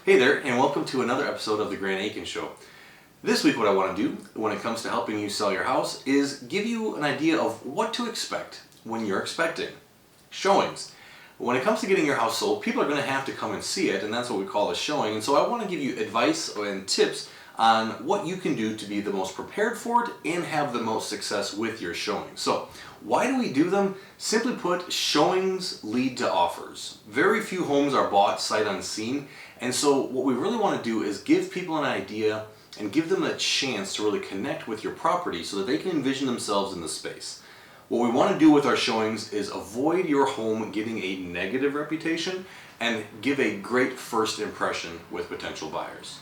Hey there, and welcome to another episode of the Akin Show. This week what I want to do when it comes to helping you sell your house is give you an idea of what to expect when you're expecting showings. When it comes to getting your house sold, people are going to have to come and see it, and that's what we call a showing. And so I want to give you advice and tips on what you can do to be the most prepared for it and have the most success with your showing. So why do we do them? Simply put, showings lead to offers. Very few homes are bought sight unseen, and so what we really want to do is give people an idea and give them a chance to really connect with your property so that they can envision themselves in the space. What we want to do with our showings is avoid your home getting a negative reputation and give a great first impression with potential buyers.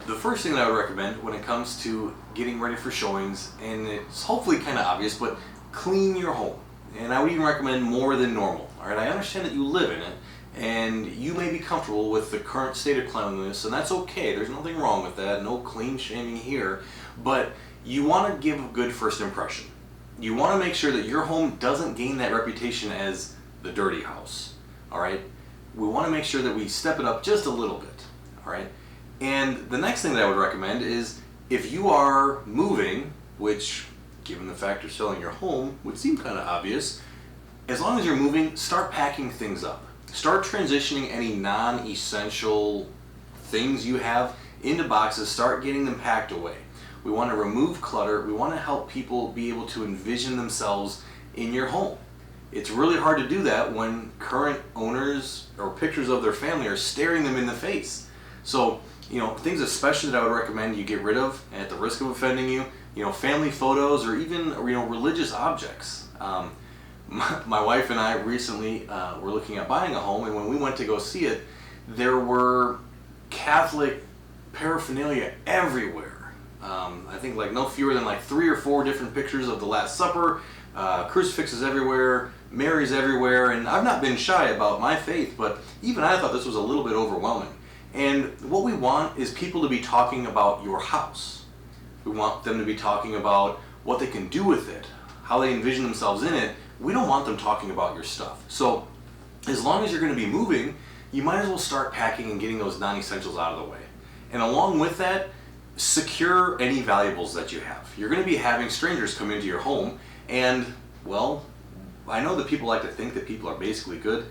The first thing that I would recommend when it comes to getting ready for showings, and it's hopefully kind of obvious, but clean your home. And I would even recommend more than normal. All right, I understand that you live in it and you may be comfortable with the current state of cleanliness, and that's okay. There's nothing wrong with that. No clean shaming here. But you want to give a good first impression. You want to make sure that your home doesn't gain that reputation as the dirty house. All right? We want to make sure that we step it up just a little bit. All right? And the next thing that I would recommend is if you are moving, which given the fact you're selling your home would seem kind of obvious, as long as you're moving, start packing things up. Start transitioning any non-essential things you have into boxes. Start getting them packed away. We want to remove clutter. We want to help people be able to envision themselves in your home. It's really hard to do that when current owners or pictures of their family are staring them in the face. So, things especially that I would recommend you get rid of at the risk of offending you, family photos or even, religious objects. My wife and I recently were looking at buying a home, and when we went to go see it, there were Catholic paraphernalia everywhere. I think no fewer than 3 or 4 different pictures of the Last Supper, crucifixes everywhere, Mary's everywhere, and I've not been shy about my faith, but even I thought this was a little bit overwhelming. And what we want is people to be talking about your house. We want them to be talking about what they can do with it, how they envision themselves in it. We don't want them talking about your stuff. So as long as you're going to be moving, you might as well start packing and getting those non-essentials out of the way. And along with that, secure any valuables that you have. You're going to be having strangers come into your home, and I know that people like to think that people are basically good.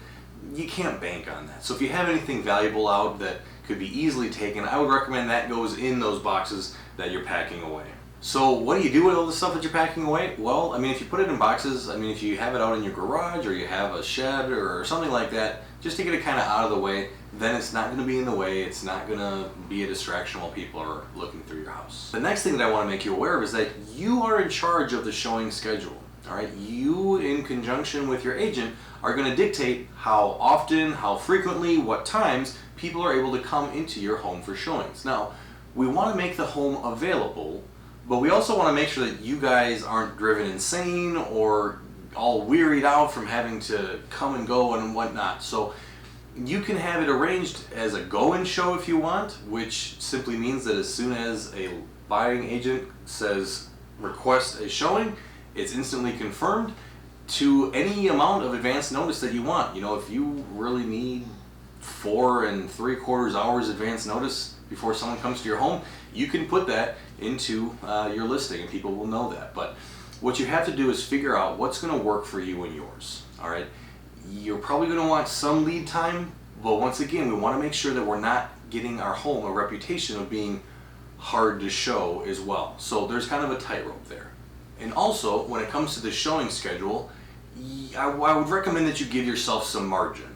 You can't bank on that. So if you have anything valuable out that could be easily taken, I would recommend that goes in those boxes that you're packing away. So what do you do with all the stuff that you're packing away? Well, if you put it in boxes, if you have it out in your garage or you have a shed or something like that, just to get it kind of out of the way, then it's not going to be in the way, it's not going to be a distraction while people are looking through your house. The next thing that I want to make you aware of is that you are in charge of the showing schedule. All right, you in conjunction with your agent are going to dictate how often, how frequently, what times people are able to come into your home for showings. Now, we want to make the home available, but we also want to make sure that you guys aren't driven insane or all wearied out from having to come and go and whatnot. So you can have it arranged as a go-in show if you want, which simply means that as soon as a buying agent says request a showing, it's instantly confirmed to any amount of advance notice that you want. If you really need 4 3/4 hours advance notice before someone comes to your home, you can put that into your listing and people will know that. But what you have to do is figure out what's going to work for you and yours. All right, you're probably going to want some lead time, but once again, we want to make sure that we're not getting our home a reputation of being hard to show as well. So there's kind of a tightrope there. And also, when it comes to the showing schedule, I would recommend that you give yourself some margin.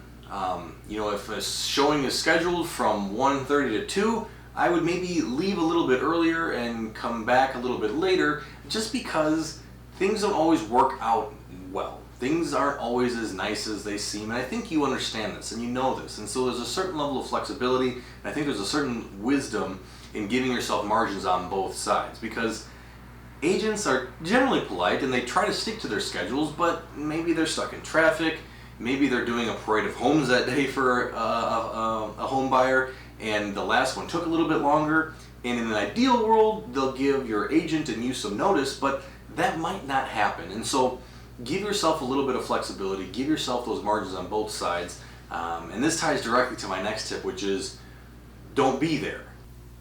If a showing is scheduled from 1:30 to 2, I would maybe leave a little bit earlier and come back a little bit later, just because things don't always work out well. Things aren't always as nice as they seem, and I think you understand this and you know this. And so there's a certain level of flexibility, and I think there's a certain wisdom in giving yourself margins on both sides, because agents are generally polite and they try to stick to their schedules, but maybe they're stuck in traffic, maybe they're doing a parade of homes that day for a home buyer, and the last one took a little bit longer. And in an ideal world, they'll give your agent and you some notice, but that might not happen. And so give yourself a little bit of flexibility, give yourself those margins on both sides. And this ties directly to my next tip, which is don't be there.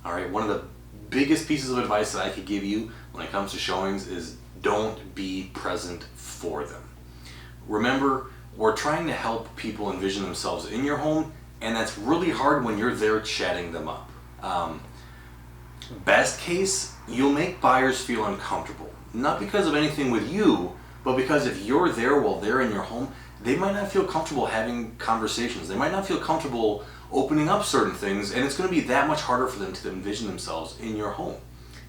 All right, one of the biggest pieces of advice that I could give you when it comes to showings is don't be present for them. Remember, we're trying to help people envision themselves in your home, and that's really hard when you're there chatting them up. Best case, you'll make buyers feel uncomfortable. Not because of anything with you, but because if you're there while they're in your home, they might not feel comfortable having conversations. They might not feel comfortable opening up certain things, and it's going to be that much harder for them to envision themselves in your home.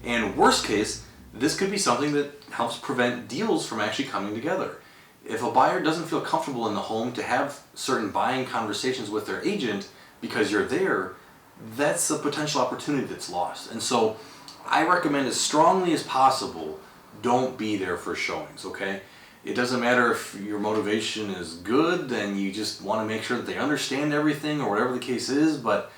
And worst case, this could be something that helps prevent deals from actually coming together. If a buyer doesn't feel comfortable in the home to have certain buying conversations with their agent because you're there, that's a potential opportunity that's lost. And so I recommend as strongly as possible, don't be there for showings, okay? It doesn't matter if your motivation is good and you just want to make sure that they understand everything or whatever the case is, but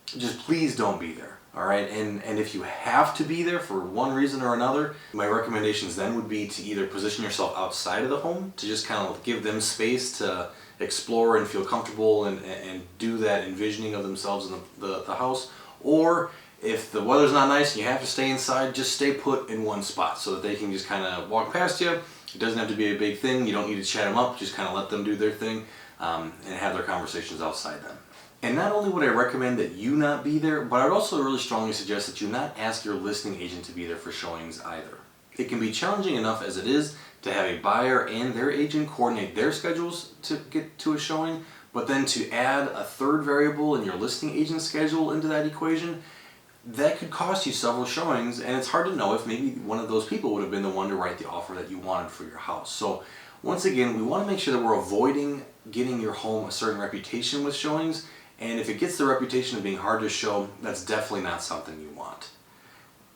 just please don't be there, all right? And if you have to be there for one reason or another, my recommendations then would be to either position yourself outside of the home to just kind of give them space to explore and feel comfortable and do that envisioning of themselves in the house, or if the weather's not nice and you have to stay inside, just stay put in one spot so that they can just kind of walk past you. It doesn't have to be a big thing. You don't need to chat them up. Just kind of let them do their thing and have their conversations outside then. And not only would I recommend that you not be there, but I'd also really strongly suggest that you not ask your listing agent to be there for showings either. It can be challenging enough as it is to have a buyer and their agent coordinate their schedules to get to a showing, but then to add a third variable in your listing agent's schedule into that equation, that could cost you several showings, and it's hard to know if maybe one of those people would have been the one to write the offer that you wanted for your house. So once again, we want to make sure that we're avoiding getting your home a certain reputation with showings, and if it gets the reputation of being hard to show, that's definitely not something you want.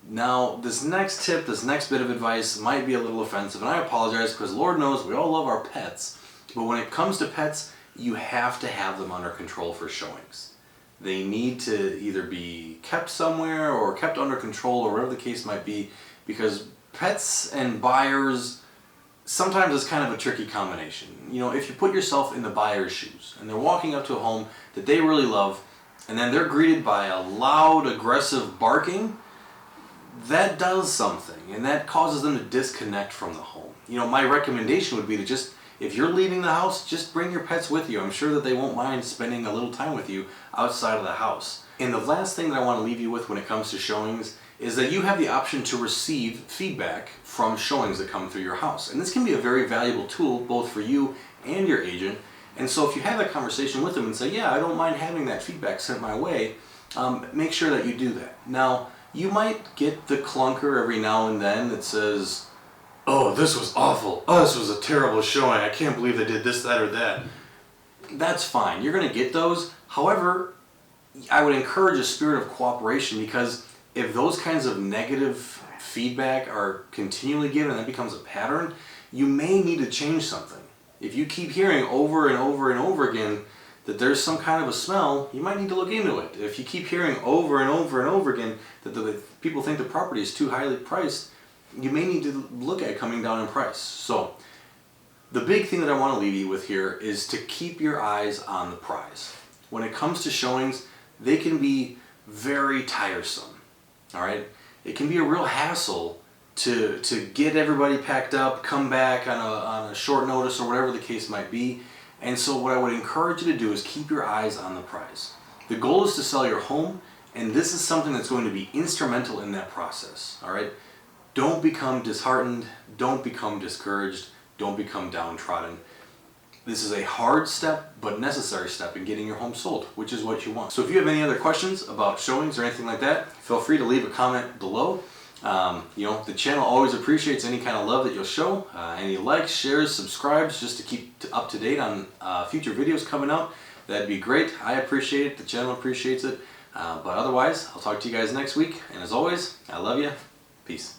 Now, this next tip, this next bit of advice might be a little offensive, and I apologize because Lord knows we all love our pets, but when it comes to pets, you have to have them under control for showings. They need to either be kept somewhere or kept under control or whatever the case might be, because pets and buyers, sometimes it's kind of a tricky combination. You know, if you put yourself in the buyer's shoes and they're walking up to a home that they really love and then they're greeted by a loud, aggressive barking, that does something and that causes them to disconnect from the home. You know, my recommendation would be to just, if you're leaving the house, just bring your pets with you. I'm sure that they won't mind spending a little time with you outside of the house. And the last thing that I want to leave you with when it comes to showings is that you have the option to receive feedback from showings that come through your house. And this can be a very valuable tool both for you and your agent. And so if you have that conversation with them and say, yeah, I don't mind having that feedback sent my way, make sure that you do that. Now, you might get the clunker every now and then that says, oh, this was awful. Oh, this was a terrible showing. I can't believe they did this, that, or that. That's fine. You're going to get those. However, I would encourage a spirit of cooperation, because if those kinds of negative feedback are continually given and that becomes a pattern, you may need to change something. If you keep hearing over and over and over again that there's some kind of a smell, you might need to look into it. If you keep hearing over and over and over again that the people think the property is too highly priced, you may need to look at coming down in price. So the big thing that I want to leave you with here is to keep your eyes on the prize. When it comes to showings, they can be very tiresome. All right, it can be a real hassle to get everybody packed up, come back on a short notice or whatever the case might be. And so what I would encourage you to do is keep your eyes on the prize. The goal is to sell your home, and this is something that's going to be instrumental in that process. All right. Don't become disheartened, don't become discouraged, don't become downtrodden. This is a hard step, but necessary step in getting your home sold, which is what you want. So if you have any other questions about showings or anything like that, feel free to leave a comment below. You know, the channel always appreciates any kind of love that you'll show. Any likes, shares, subscribes, just to keep up to date on future videos coming out. That'd be great. I appreciate it, the channel appreciates it. But otherwise, I'll talk to you guys next week. And as always, I love you. Peace.